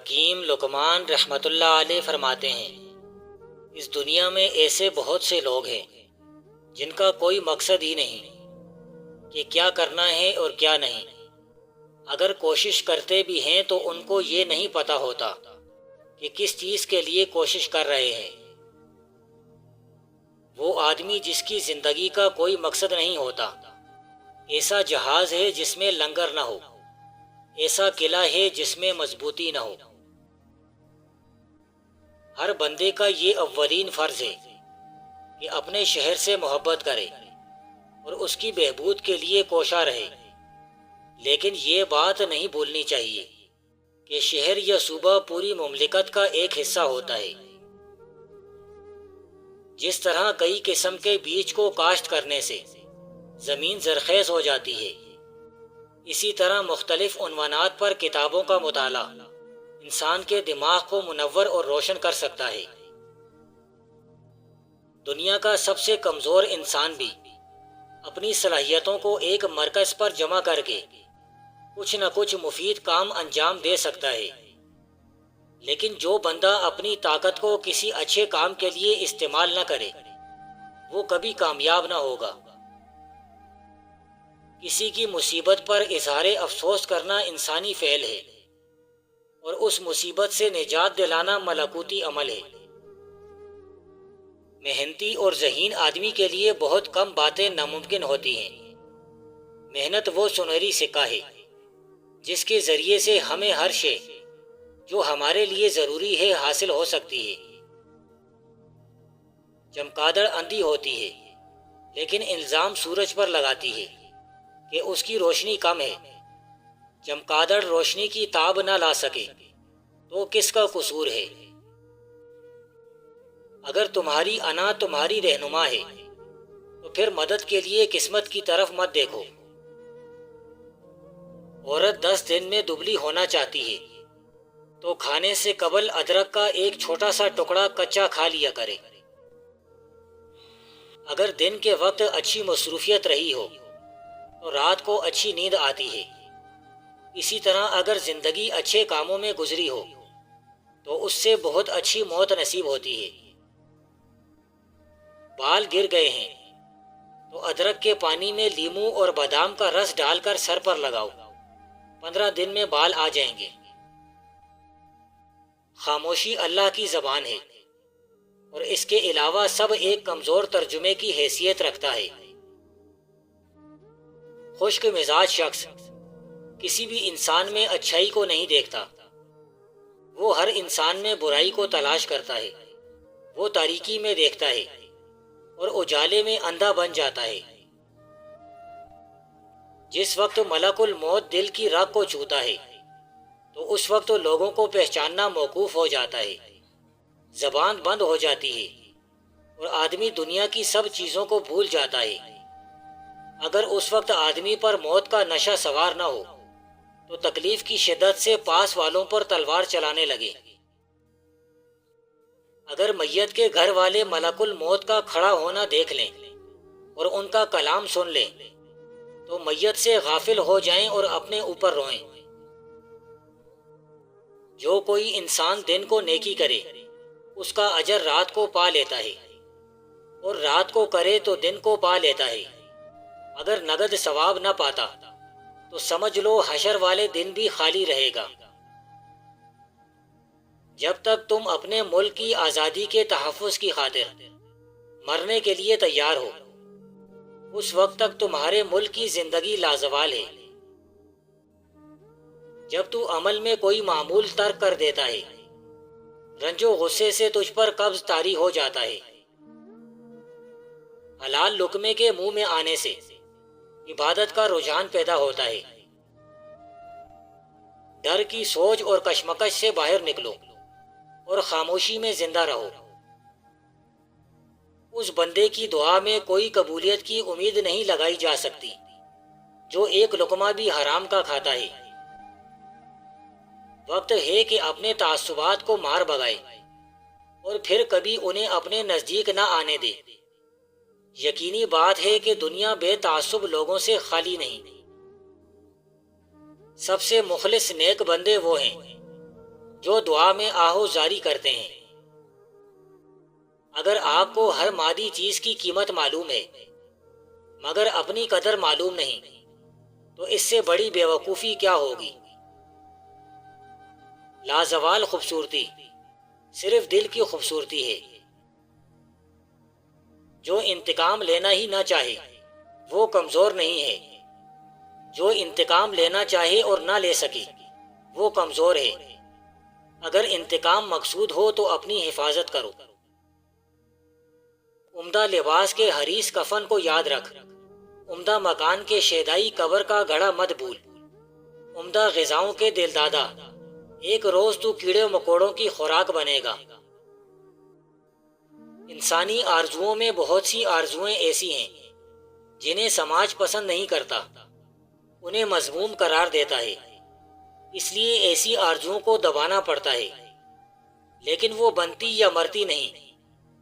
حکیم لقمان رحمۃ اللہ علیہ فرماتے ہیں، اس دنیا میں ایسے بہت سے لوگ ہیں جن کا کوئی مقصد ہی نہیں کہ کیا کرنا ہے اور کیا نہیں۔ اگر کوشش کرتے بھی ہیں تو ان کو یہ نہیں پتہ ہوتا کہ کس چیز کے لیے کوشش کر رہے ہیں۔ وہ آدمی جس کی زندگی کا کوئی مقصد نہیں ہوتا، ایسا جہاز ہے جس میں لنگر نہ ہو، ایسا قلعہ ہے جس میں مضبوطی نہ ہو۔ ہر بندے کا یہ اولین فرض ہے کہ اپنے شہر سے محبت کرے اور اس کی بہبود کے لیے کوشاں رہے، لیکن یہ بات نہیں بھولنی چاہیے کہ شہر یا صوبہ پوری مملکت کا ایک حصہ ہوتا ہے۔ جس طرح کئی قسم کے بیج کو کاشت کرنے سے زمین زرخیز ہو جاتی ہے، اسی طرح مختلف عنوانات پر کتابوں کا مطالعہ انسان کے دماغ کو منور اور روشن کر سکتا ہے۔ دنیا کا سب سے کمزور انسان بھی اپنی صلاحیتوں کو ایک مرکز پر جمع کر کے کچھ نہ کچھ مفید کام انجام دے سکتا ہے، لیکن جو بندہ اپنی طاقت کو کسی اچھے کام کے لیے استعمال نہ کرے وہ کبھی کامیاب نہ ہوگا۔ کسی کی مصیبت پر اظہار افسوس کرنا انسانی فعل ہے، اور اس مصیبت سے نجات دلانا ملکوتی عمل ہے۔ محنتی اور ذہین آدمی کے لیے بہت کم باتیں ناممکن ہوتی ہیں۔ محنت وہ سنہری سکہ ہے جس کے ذریعے سے ہمیں ہر شے جو ہمارے لیے ضروری ہے حاصل ہو سکتی ہے۔ چمگادڑ اندھی ہوتی ہے لیکن الزام سورج پر لگاتی ہے کہ اس کی روشنی کم ہے۔ چمگادڑ روشنی کی تاب نہ لا سکے تو کس کا قصور ہے؟ اگر تمہاری انا تمہاری رہنما ہے تو پھر مدد کے لیے قسمت کی طرف مت دیکھو۔ عورت 10 دن میں دبلی ہونا چاہتی ہے تو کھانے سے قبل ادرک کا ایک چھوٹا سا ٹکڑا کچا کھا لیا کرے۔ اگر دن کے وقت اچھی مصروفیت رہی ہو تو رات کو اچھی نیند آتی ہے۔ اسی طرح اگر زندگی اچھے کاموں میں گزری ہو تو اس سے بہت اچھی موت نصیب ہوتی ہے۔ بال گر گئے ہیں تو ادرک کے پانی میں لیموں اور بادام کا رس ڈال کر سر پر لگاؤ، 15 دن میں بال آ جائیں گے۔ خاموشی اللہ کی زبان ہے اور اس کے علاوہ سب ایک کمزور ترجمے کی حیثیت رکھتا ہے۔ خشک مزاج شخص کسی بھی انسان میں اچھائی کو نہیں دیکھتا، وہ ہر انسان میں برائی کو تلاش کرتا ہے۔ وہ تاریکی میں دیکھتا ہے اور اجالے میں اندھا بن جاتا ہے۔ جس وقت ملک الموت دل کی رگ کو چھوتا ہے تو اس وقت لوگوں کو پہچاننا موقوف ہو جاتا ہے، زبان بند ہو جاتی ہے اور آدمی دنیا کی سب چیزوں کو بھول جاتا ہے۔ اگر اس وقت آدمی پر موت کا نشہ سوار نہ ہو تو تکلیف کی شدت سے پاس والوں پر تلوار چلانے لگے۔ اگر میت کے گھر والے ملک الموت کا کھڑا ہونا دیکھ لیں اور ان کا کلام سن لیں تو میت سے غافل ہو جائیں اور اپنے اوپر روئیں۔ جو کوئی انسان دن کو نیکی کرے اس کا اجر رات کو پا لیتا ہے، اور رات کو کرے تو دن کو پا لیتا ہے۔ اگر نقد ثواب نہ پاتا تو سمجھ لو حشر والے دن بھی خالی رہے گا۔ جب تک تم اپنے ملک کی آزادی کے تحفظ کی خاطر مرنے کے لیے تیار ہو، اس وقت تک تمہارے ملک کی زندگی لازوال ہے۔ جب تو عمل میں کوئی معمول ترک کر دیتا ہے، رنج و غصے سے تجھ پر قبض طاری ہو جاتا ہے۔ حلال لقمے کے منہ میں آنے سے عبادت کا رجحان پیدا ہوتا ہے۔ ڈر کی سوچ اور کشمکش سے باہر نکلو اور خاموشی میں زندہ رہو۔ اس بندے کی دعا میں کوئی قبولیت کی امید نہیں لگائی جا سکتی جو ایک لقمہ بھی حرام کا کھاتا ہے۔ وقت ہے کہ اپنے تعصبات کو مار بھگائے اور پھر کبھی انہیں اپنے نزدیک نہ آنے دے۔ یقینی بات ہے کہ دنیا بے تعصب لوگوں سے خالی نہیں۔ سب سے مخلص نیک بندے وہ ہیں جو دعا میں آہو زاری کرتے ہیں۔ اگر آپ کو ہر مادی چیز کی قیمت معلوم ہے مگر اپنی قدر معلوم نہیں تو اس سے بڑی بیوقوفی کیا ہوگی؟ لازوال خوبصورتی صرف دل کی خوبصورتی ہے۔ جو انتقام لینا ہی نہ چاہے وہ کمزور نہیں ہے، جو انتقام لینا چاہے اور نہ لے سکے وہ کمزور ہے۔ اگر انتقام مقصود ہو تو اپنی حفاظت کرو۔ عمدہ لباس کے حریص کفن کو یاد رکھ، عمدہ مکان کے شیدائی قبر کا گڑھا مت بھول۔ عمدہ غذاؤں کے دل دادا، ایک روز تو کیڑے مکوڑوں کی خوراک بنے گا۔ انسانی آرزوؤں میں بہت سی آرزوئیں ایسی ہیں جنہیں سماج پسند نہیں کرتا، انہیں مذموم قرار دیتا ہے، اس لیے ایسی آرزوؤں کو دبانا پڑتا ہے، لیکن وہ بنتی یا مرتی نہیں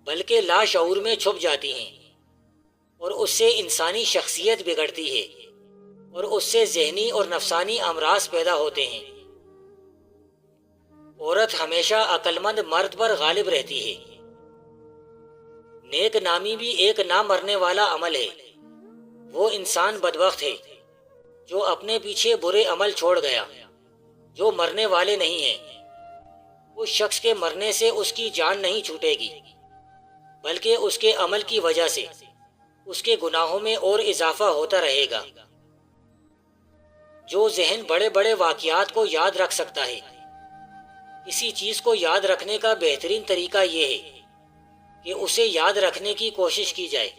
بلکہ لاشعور میں چھپ جاتی ہیں، اور اس سے انسانی شخصیت بگڑتی ہے اور اس سے ذہنی اور نفسانی امراض پیدا ہوتے ہیں۔ عورت ہمیشہ عقل مند مرد پر غالب رہتی ہے۔ نیک نامی بھی ایک نہ مرنے والا عمل ہے۔ وہ انسان بدبخت ہے جو اپنے پیچھے برے عمل چھوڑ گیا جو مرنے والے نہیں ہیں۔ اس شخص کے مرنے سے اس کی جان نہیں چھوٹے گی بلکہ اس کے عمل کی وجہ سے اس کے گناہوں میں اور اضافہ ہوتا رہے گا۔ جو ذہن بڑے بڑے واقعات کو یاد رکھ سکتا ہے، کسی چیز کو یاد رکھنے کا بہترین طریقہ یہ ہے کہ اسے یاد رکھنے کی کوشش کی جائے۔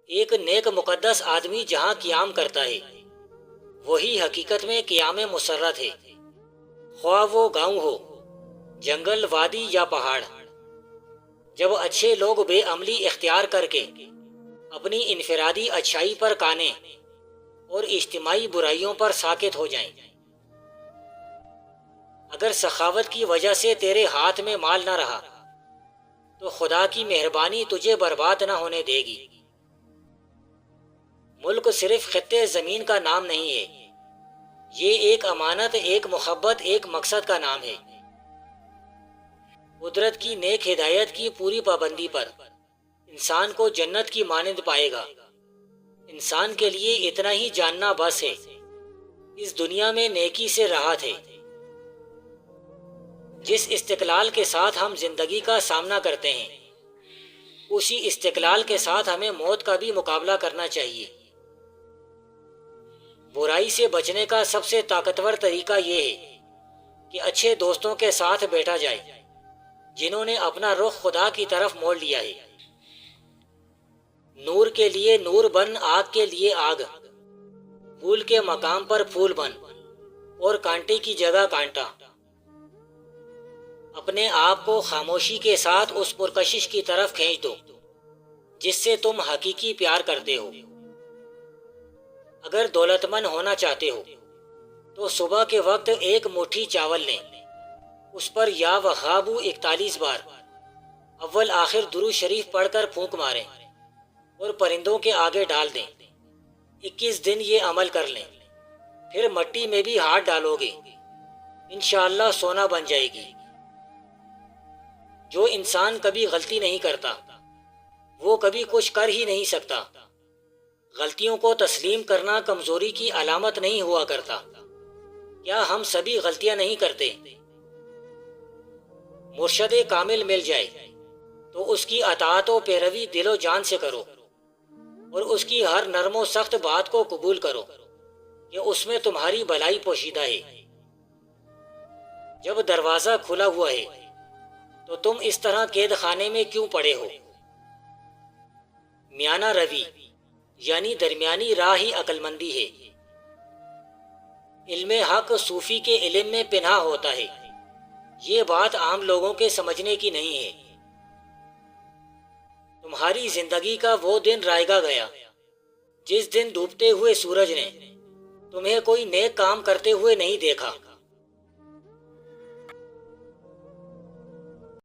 ایک نیک مقدس آدمی جہاں قیام کرتا ہے وہی حقیقت میں قیام مسرت ہے، خواہ وہ گاؤں ہو، جنگل، وادی یا پہاڑ۔ جب اچھے لوگ بے عملی اختیار کر کے اپنی انفرادی اچھائی پر کانے اور اجتماعی برائیوں پر ساکت ہو جائیں۔ اگر سخاوت کی وجہ سے تیرے ہاتھ میں مال نہ رہا تو خدا کی مہربانی تجھے برباد نہ ہونے دے گی۔ ملک صرف خطے زمین کا نام نہیں ہے، یہ ایک امانت، ایک محبت، ایک مقصد کا نام ہے۔ قدرت کی نیک ہدایت کی پوری پابندی پر انسان کو جنت کی مانند پائے گا۔ انسان کے لیے اتنا ہی جاننا بس ہے، اس دنیا میں نیکی سے راحت ہے۔ جس استقلال کے ساتھ ہم زندگی کا سامنا کرتے ہیں اسی استقلال کے ساتھ ہمیں موت کا بھی مقابلہ کرنا چاہیے۔ برائی سے بچنے کا سب سے طاقتور طریقہ یہ ہے کہ اچھے دوستوں کے ساتھ بیٹھا جائے جنہوں نے اپنا رخ خدا کی طرف موڑ لیا ہے۔ نور کے لیے نور بن، آگ کے لیے آگ، پھول کے مقام پر پھول بن اور کانٹے کی جگہ کانٹا۔ اپنے آپ کو خاموشی کے ساتھ اس پرکشش کی طرف کھینچ دو جس سے تم حقیقی پیار کرتے ہو۔ اگر دولت مند ہونا چاہتے ہو تو صبح کے وقت ایک مٹھی چاول لیں، اس پر یا وہاب 41 بار اول آخر درود شریف پڑھ کر پھونک ماریں اور پرندوں کے آگے ڈال دیں۔ 21 دن یہ عمل کر لیں، پھر مٹی میں بھی ہاتھ ڈالو گے، انشاءاللہ سونا بن جائے گی۔ جو انسان کبھی غلطی نہیں کرتا وہ کبھی کچھ کر ہی نہیں سکتا۔ غلطیوں کو تسلیم کرنا کمزوری کی علامت نہیں ہوا کرتا۔ کیا ہم سبھی غلطیاں نہیں کرتے؟ مرشد کامل مل جائے تو اس کی اطاعت و پیروی دل و جان سے کرو اور اس کی ہر نرم و سخت بات کو قبول کرو کہ اس میں تمہاری بھلائی پوشیدہ ہے۔ جب دروازہ کھلا ہوا ہے تو تم اس طرح قید خانے میں کیوں پڑے ہو؟ میانہ روی یعنی درمیانی راہ ہی عقل مندی ہے۔ علم حق صوفی کے علم میں پنہا ہوتا ہے، یہ بات عام لوگوں کے سمجھنے کی نہیں ہے۔ تمہاری زندگی کا وہ دن رائے گا گیا جس دن ڈوبتے ہوئے سورج نے تمہیں کوئی نیک کام کرتے ہوئے نہیں دیکھا۔